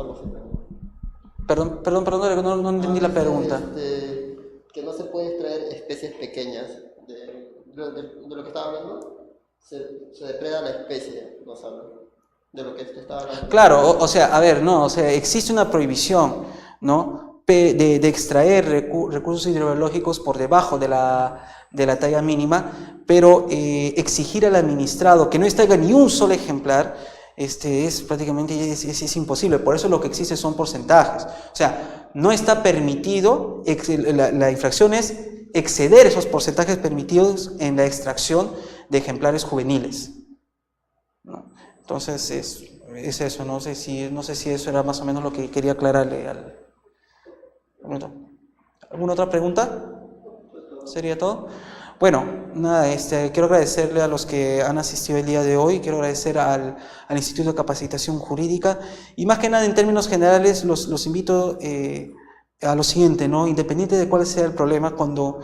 Perdón, no entendí la pregunta. Que no se puede extraer especies pequeñas. De lo que estaba hablando, se depreda la especie, no sabe. De lo que estaba hablando. Claro, existe una prohibición, ¿no? de extraer recursos hidrobiológicos por debajo de la talla mínima, pero exigir al administrado que no extraiga ni un solo ejemplar es prácticamente es imposible. Por eso lo que existe son porcentajes. O sea, no está permitido, la infracción es exceder esos porcentajes permitidos en la extracción de ejemplares juveniles, ¿no? Entonces es eso. No sé si eso era más o menos lo que quería aclararle al... ¿Alguna otra pregunta? ¿Sería todo? Bueno, nada, quiero agradecerle a los que han asistido el día de hoy, quiero agradecer al Instituto de Capacitación Jurídica, y más que nada en términos generales los invito a lo siguiente, ¿no? Independiente de cuál sea el problema, cuando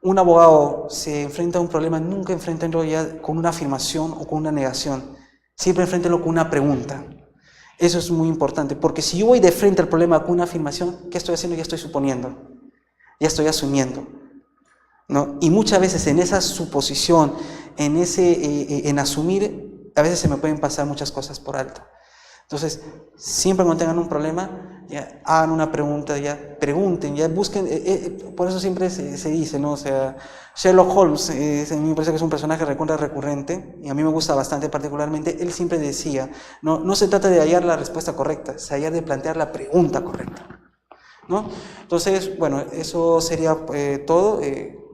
un abogado se enfrenta a un problema, nunca enfréntenlo ya con una afirmación o con una negación, siempre enfréntenlo con una pregunta. Eso es muy importante, porque si yo voy de frente al problema con una afirmación, ¿qué estoy haciendo? Ya estoy suponiendo, ya estoy asumiendo, ¿no? Y muchas veces en esa suposición, en asumir, a veces se me pueden pasar muchas cosas por alto. Entonces, siempre cuando tengan un problema, ya hagan una pregunta, ya pregunten, ya busquen, por eso siempre se dice, ¿no? O sea, Sherlock Holmes, a mí me parece que es un personaje recurrente, y a mí me gusta bastante particularmente. Él siempre decía, no se trata de hallar la respuesta correcta, se hallar de plantear la pregunta correcta, ¿no? Entonces, bueno, eso sería todo.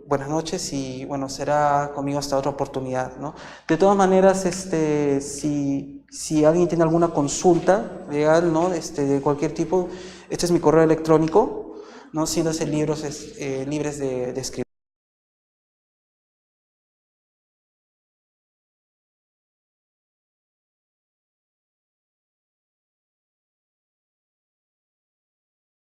Buenas noches y bueno, será conmigo hasta otra oportunidad, ¿no? De todas maneras, si alguien tiene alguna consulta legal, ¿no? De cualquier tipo, este es mi correo electrónico, ¿no? Siéntanse libres de escribir.